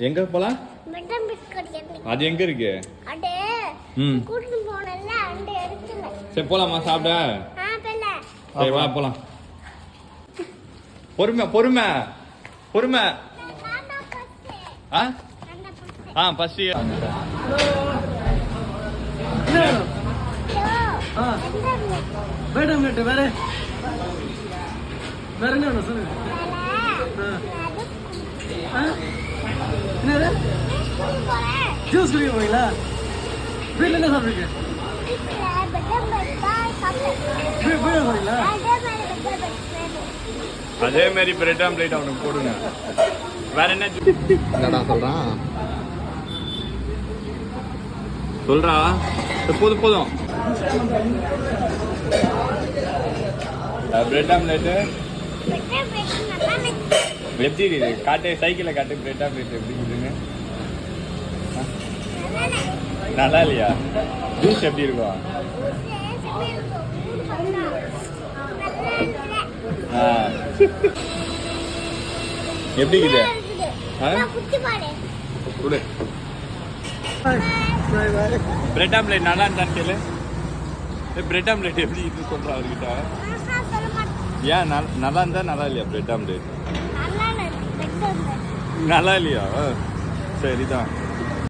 எங்க போலாம்? அது எங்க இருக்கு? சரி போலாமா சாப்பிட? சரி வா போலாம். பொறுமை பொறுமை பொறுமை. பசி. வேற வேற என்ன சொல்லுங்க. ஜூஸ் குடிக்க போறீங்களா? வீட்டுல என்ன சாப்பிடுங்க? அதே மாதிரி பிரெட் ஆம்லேட் அவனுக்கு போடுங்க. வேற என்ன சொல்றான் சொல்றா? போதும் போதும். பிரெட் ஆம்லேட்டு எப்படி காட்டு? சைக்கிளை காட்டு. பிரெட் ஆம்லேட் எப்படி இருக்குதுங்க? நல்லா இல்லையா? ஜூஸ் எப்படி இருக்கும்? எப்படி இருக்குது? பிரெட் ஆம்லேட் நல்லா இருந்தான்னு கேளு. பிரெட் ஆம்லேட் எப்படி இருக்கு சொல்றா அவர்கிட்ட. ஏன் நல்லா இருந்தா நல்லா இல்லையா? பிரெட் ஆம்லேட் நல்லா இல்லையா? சரிதான்.